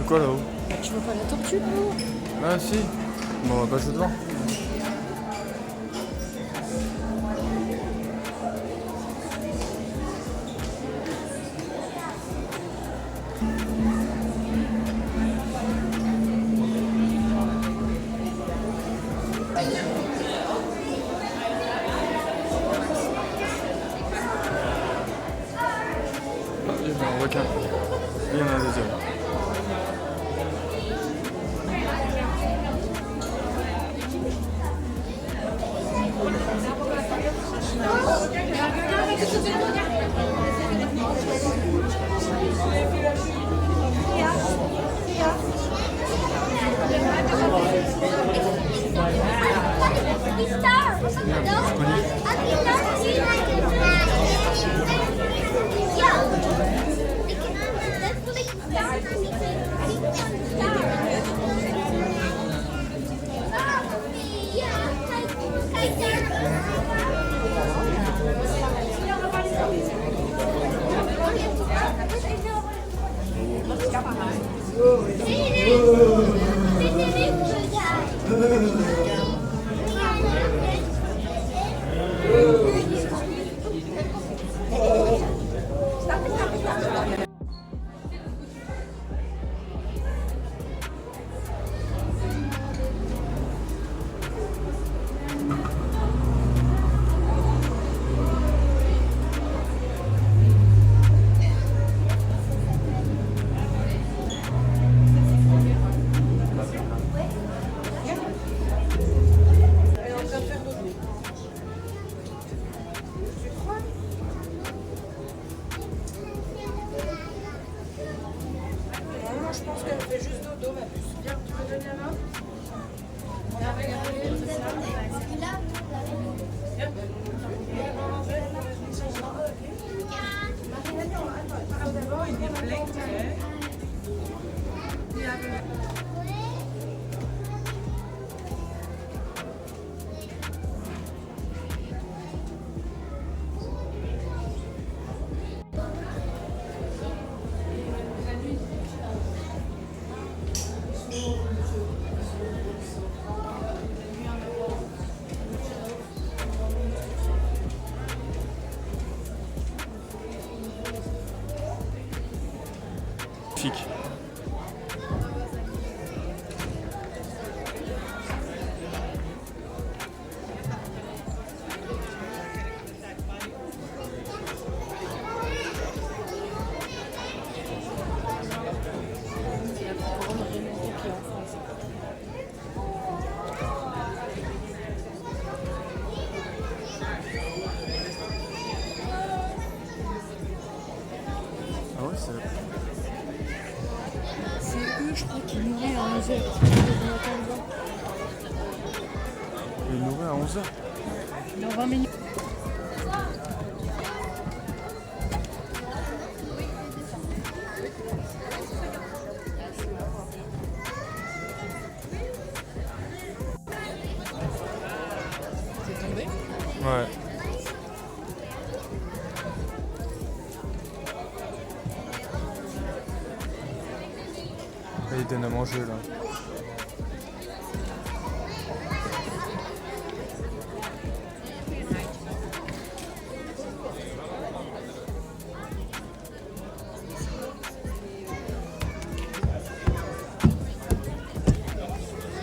Quoi là-haut? Tu vois pas la tortue là-haut? Ah si, bon, on va passer devant. Il y a un requin. Il y en a un deuxième. Je pense qu'elle fait juste dodo, ma puce. Viens, tu peux donner la main? Viens, regardez, c'est ça. Viens. D'abord, il est blanc. Chic. Ah ouais, c'est... C'est eux, je crois, qui nourrit à 11h. Il nourrit à 11h. Dans 20 minutes. C'est tombé? Ouais. Et il donne à manger là.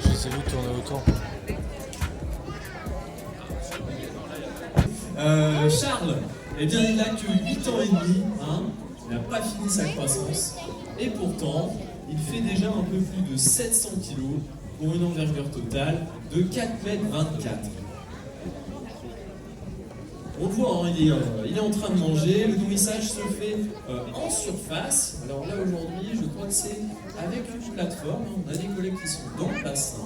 Je les ai vus tourner autour. Charles, eh bien il n'a que 8 ans et demi, hein, il n'a pas fini sa croissance, et pourtant il fait déjà un peu plus de 700 kg pour une envergure totale de 4,24 m. On le voit, hein, il est en train de manger, le nourrissage se fait en surface. Alors là aujourd'hui, je crois que c'est avec une plateforme, on a des collègues qui sont dans le bassin.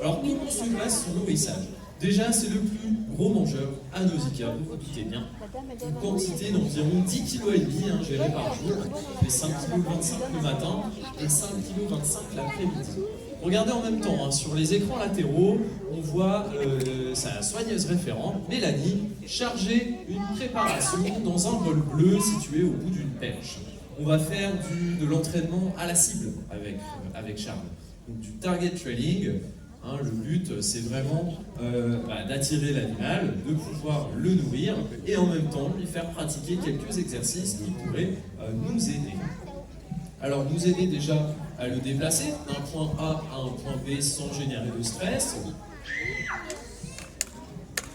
Alors comment se passe son nourrissage? Déjà, c'est le plus gros mangeur à Nausicaa, vous vous doutez bien. Une quantité d'environ 10,5 kg gérée par jour. Il fait 5,25 kg le matin et 5,25 kg l'après-midi. Regardez en même temps, hein, sur les écrans latéraux, on voit sa soigneuse référente, Mélanie, charger une préparation dans un bol bleu situé au bout d'une perche. On va faire de l'entraînement à la cible avec Charles. Donc, du target trailing. Hein, le but, c'est vraiment d'attirer l'animal, de pouvoir le nourrir et en même temps lui faire pratiquer quelques exercices qui pourraient nous aider. Alors, nous aider déjà à le déplacer d'un point A à un point B sans générer de stress.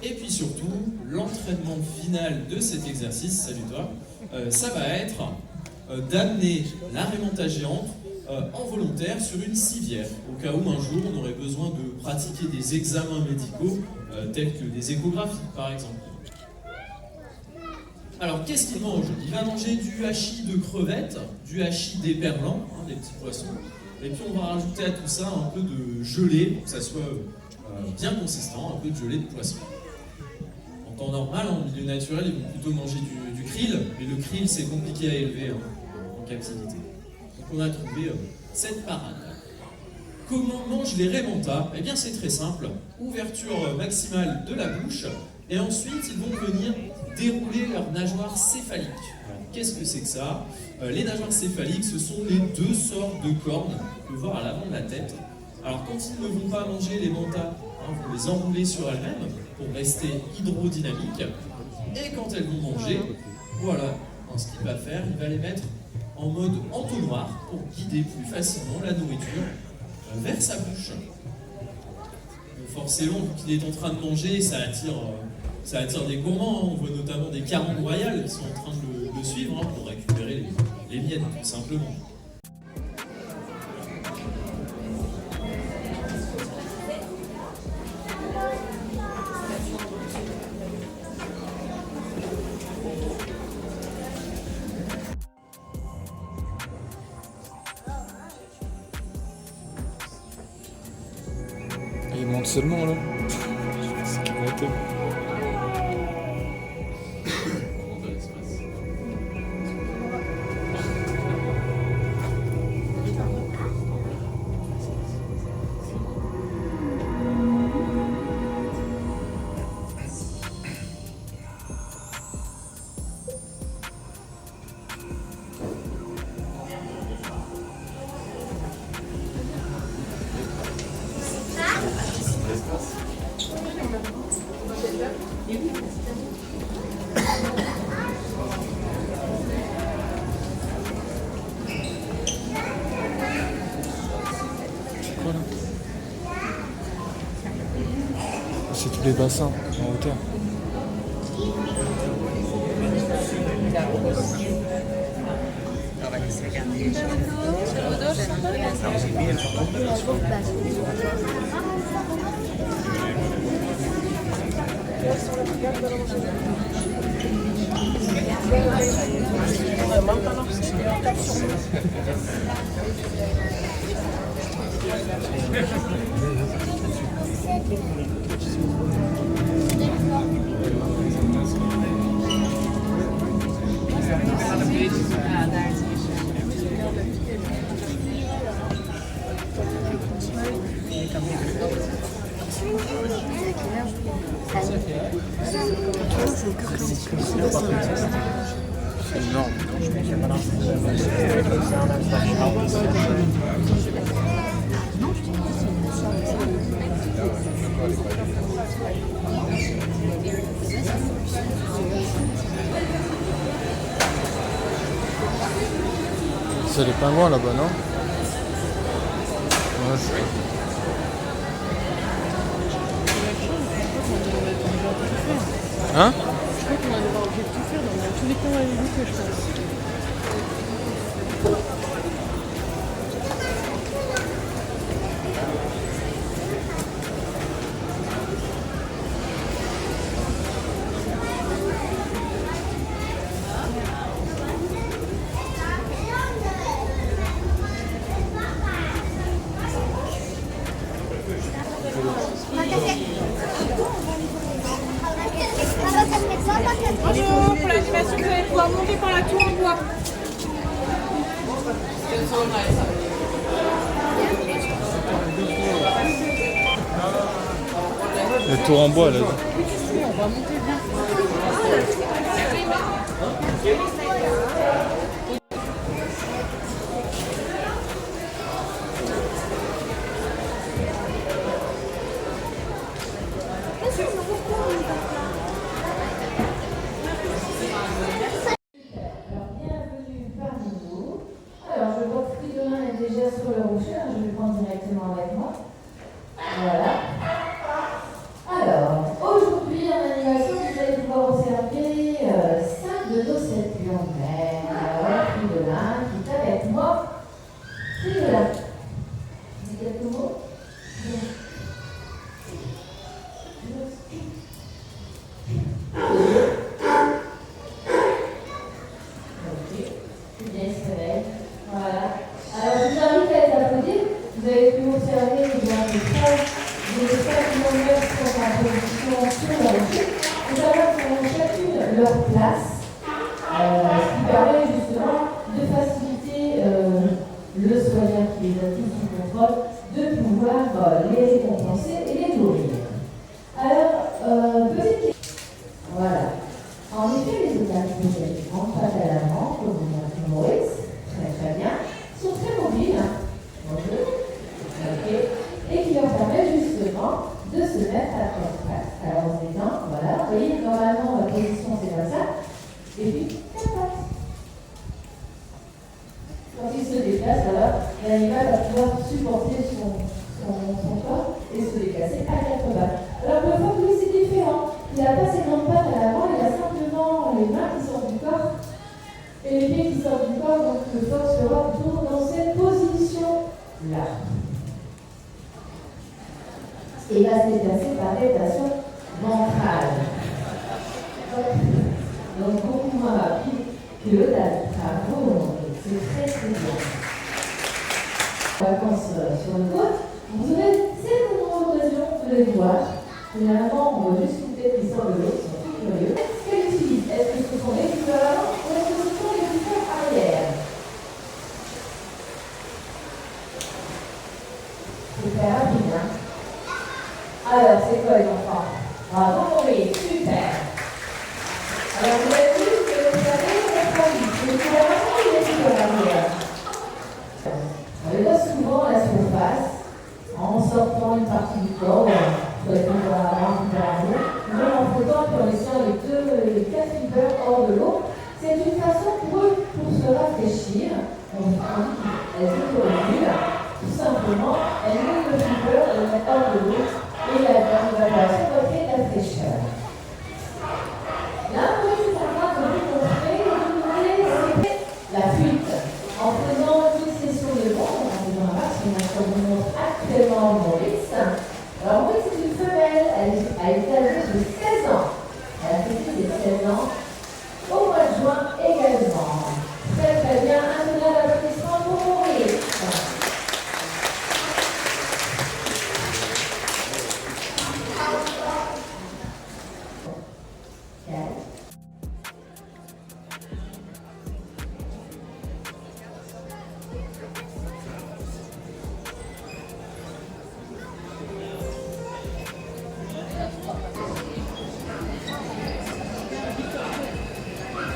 Et puis surtout, l'entraînement final de cet exercice, salut toi, ça va être d'amener la Raymanta géante en volontaire sur une civière, au cas où un jour on aurait besoin de pratiquer des examens médicaux tels que des échographies par exemple. Alors qu'est-ce qu'il mange? Il va manger du hachis de crevettes, du hachis d'éperlan, hein, des petits poissons, et puis on va rajouter à tout ça un peu de gelée pour que ça soit bien consistant, un peu de gelée de poisson. En temps normal, en milieu naturel, ils vont plutôt manger du krill, mais le krill c'est compliqué à élever en captivité. On a trouvé cette parade. Comment mangent les Raymanta? Eh bien c'est très simple, ouverture maximale de la bouche, et ensuite ils vont venir dérouler leur nageoire céphalique. Qu'est-ce que c'est que ça? Les nageoires céphaliques, ce sont les deux sortes de cornes qu'on peut voir à l'avant de la tête. Alors quand ils ne vont pas manger les mantas, vont les enrouler sur elles-mêmes pour rester hydrodynamiques. Et quand elles vont manger, voilà, ce qu'il va faire, il va les mettre en mode entonnoir pour guider plus facilement la nourriture vers sa bouche. Donc forcément, vu qu'il est en train de manger, ça attire des gourmands. On voit notamment des carangues royales qui sont en train de le suivre pour récupérer les miettes, tout simplement. Et il monte seulement là. C'est qu'il va être. C'est tous les bassins en hauteur. C'est énorme. C'est les pingouins là-bas, non? Ouais, hein? Je crois qu'on avait obligé de tout faire dans tous les coins à l'île que je pense. Bonjour, pour l'animation, vous allez pouvoir monter par la tour en bois. La tour en bois là. On va monter bien. Alors, je vois que Fridolin est déjà sur le rocher, je vais le prendre directement avec moi. Voilà. Alors, aujourd'hui, en animation, vous allez pouvoir observer 5 de nos sépultures. Alors, Fridolin qui est avec moi. Fridolin. Vous avez quelques mots? Voilà. Alors, je vous invite à les applaudir. Vous avez pu observer les 5 honneurs sont en position sur la rocher. Nous avons chacune leur place, ce qui permet justement de faciliter le soigneur qui les a tous sous contrôle de pouvoir les récompenser et les nourrir. Alors, petite question. Voilà. En effet, les otages en face à l'avant. Quand il se déplace, alors l'animal va pouvoir supporter son corps et se déplacer à 4 pattes. Alors le phoque, lui, c'est différent. Il n'a pas ses grandes pattes à l'avant, il a simplement les mains qui sortent du corps et les pieds qui sortent du corps. Donc le phoque sera toujours dans cette position-là. Et il va se déplacer par rotation ventrale. Donc beaucoup moins rapide que la volonté. C'est très très bien. Vacances sur le côte, vous aurez certainement l'occasion de les voir. Généralement, on voit juste une tête qui sort de l'eau, ils sont tout curieux. Est-ce qu'elles utilisent? Est-ce que ce sont les coupeurs ou est-ce que ce sont les coupeurs arrière? C'est très rapide, hein? Alors, c'est quoi les enfants? Bravo, oui, super. Alors, vous avez vu que vous avez votre avis. C'est vraiment les coupeurs arrière. On les voit souvent à la surface, en sortant une partie du corps, soit pour avant, pour arrière, même en frottant et en laissant les 4 fibres hors de l'eau. C'est une façon pour eux pour se rafraîchir. On dit qu'elles s'autorisent, tout simplement, elles mettent le fibre, elles le mettent hors de l'eau, et la évaporation va créer de la fraîcheur. Là, oui, c'est en train de vous montrer, c'est la fuite. En faisant une session de bond, on va voir si on vous montre actuellement Maurice. Alors Maurice, c'est une femelle, elle est âgée de 16 ans. Elle a fêté ses 16 ans au mois de juin également. Très très bien, un tonnerre d'applaudissements pour Maurice.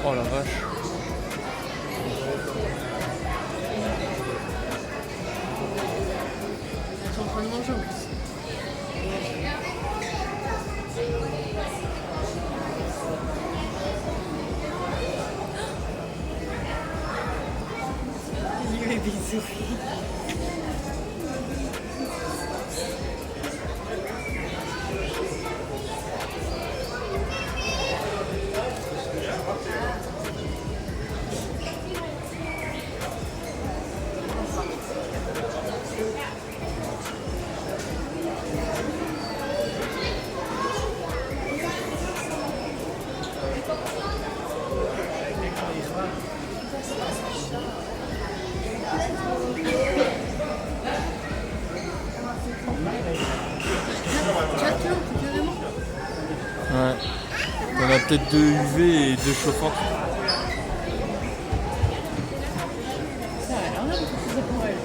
Oh la vache. Ils sont en train de manger en plus. Il lui bisous. Ouais. T'en as peut-être 2 UV et 2 chauffantes. Ça a l'air bien beaucoup plus pour elle.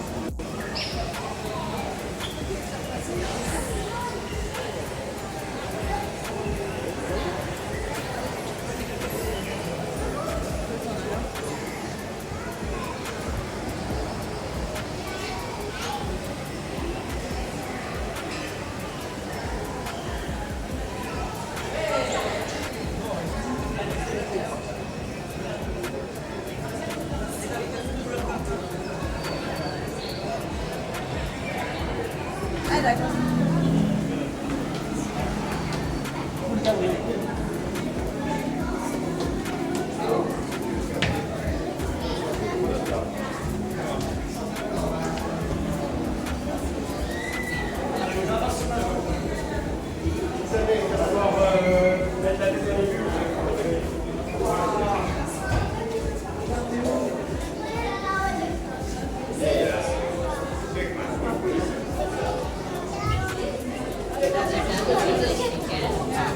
Ah d'accord.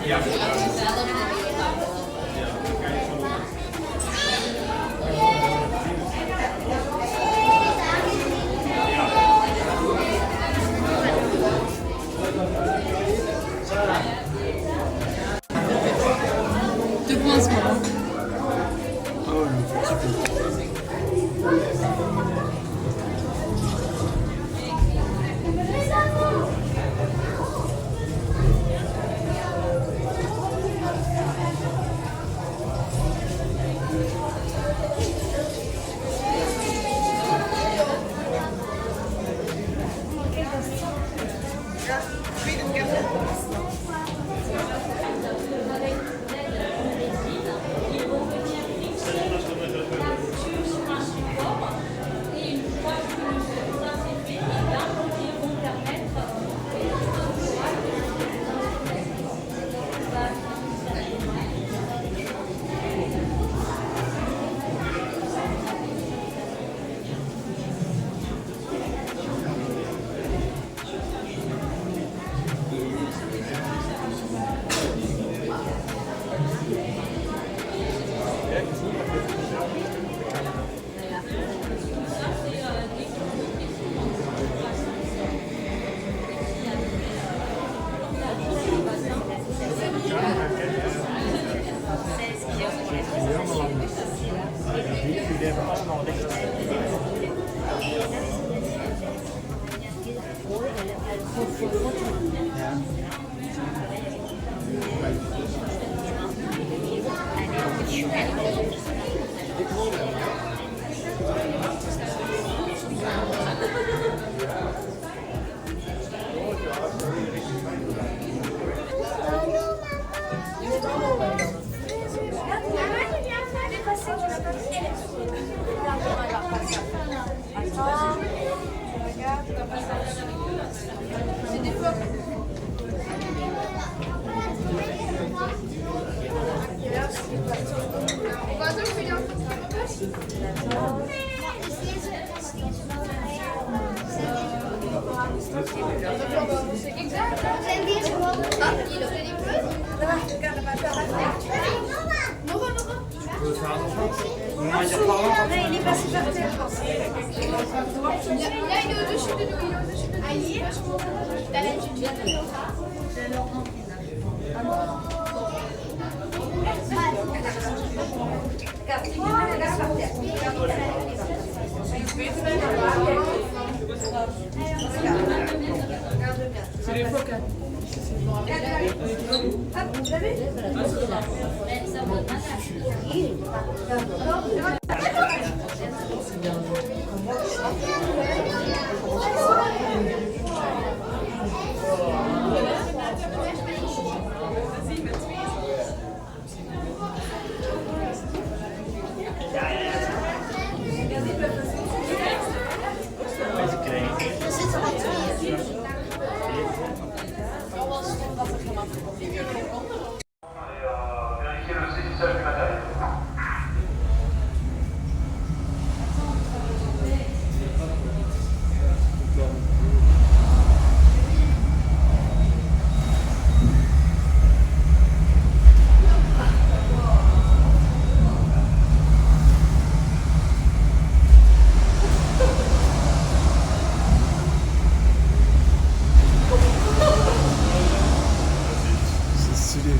Yeah. Zijn die gewoon? Nee, die was niet. Jij doet dus je C'est les phoques. Vérifier le saisissage du matériel. C'est stylé.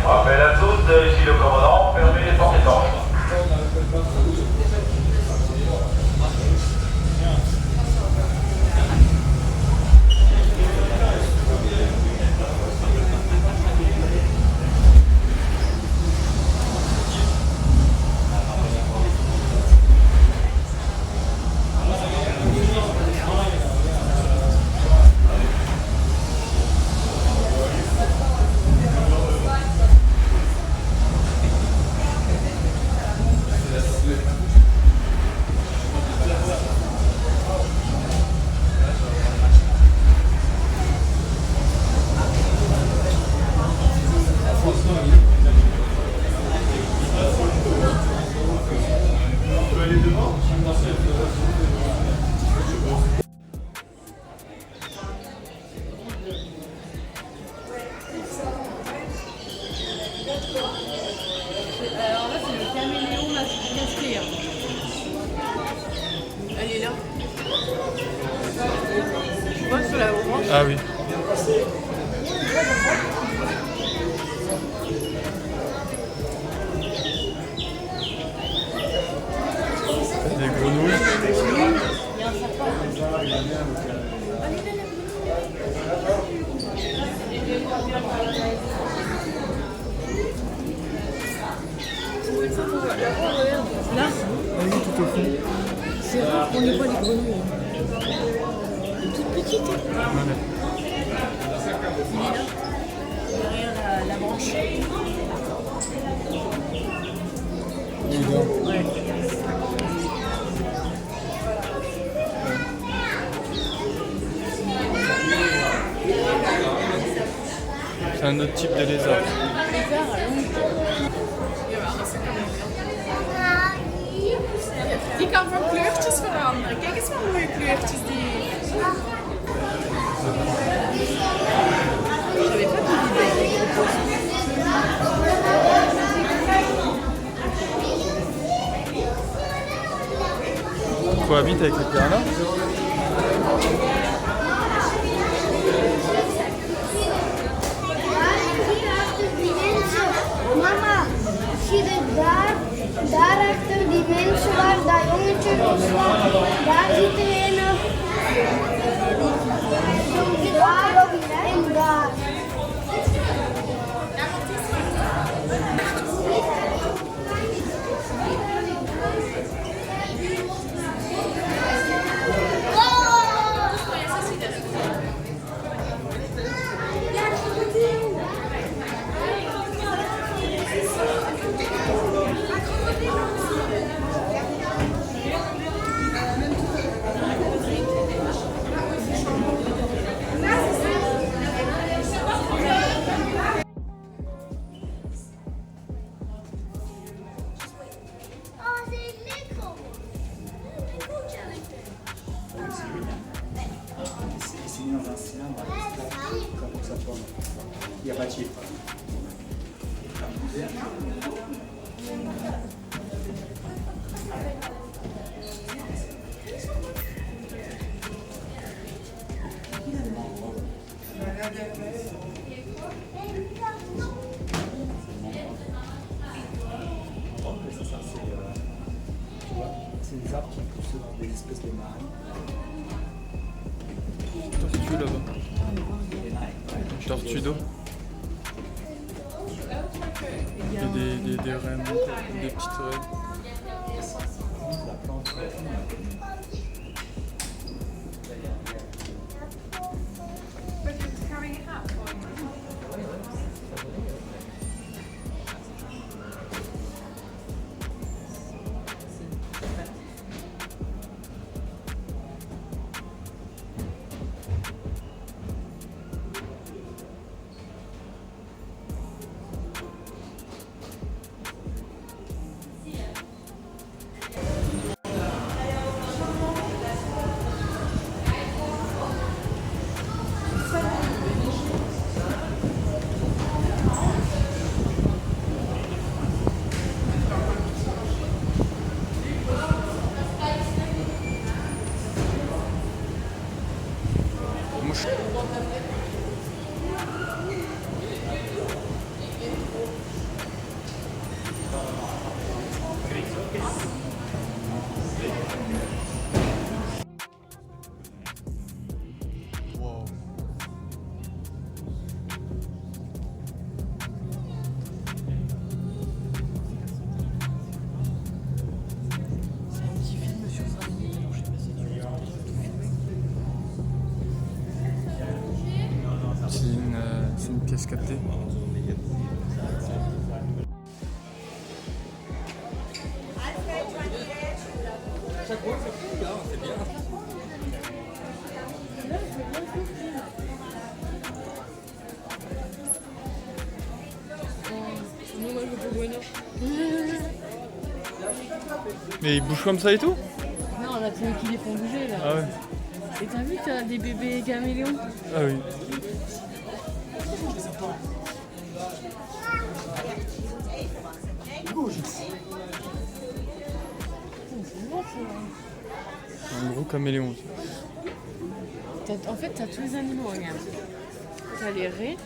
Rappel à tous, ici le commandant, fermez les portes étanches. Alors là, c'est le caméléon masqué. Elle est là. Tu vois sur la orange. Ah oui. Des grenouilles. Là, Ah oui, tout au fond. c'est rare qu'on ne voit les grenouilles. Toutes petites. Voilà. Il est là, derrière la branche. Ouais. C'est un autre type de lézard. Die kan van kleurtjes veranderen. Kijk eens wat mooie kleurtjes die heeft. Cohabite avec les piranhas. Mama, zie je daarachter die mensen waar dat jongetje op staat? Daar zit er een. Daar en daar. C'est mis dans un cylindre pour que ça tourne. Il n'y a pas de chiffre. C'est des arbres qui poussent dans des espèces de marines. Tortue là-bas. Tortue d'eau. Et des rennes, des petites rennes. La plante. Wow. C'est un petit film sur 5 minutes, alors je sais pas si tu veux C'est une pièce captée. Mais ils bougent comme ça et tout? Non, on a trouvé qui les font bouger là. Ah ouais. Et t'as vu, t'as des bébés caméléons? Ah oui. Un gros caméléon. En fait, t'as tous les animaux, regarde. T'as les raies,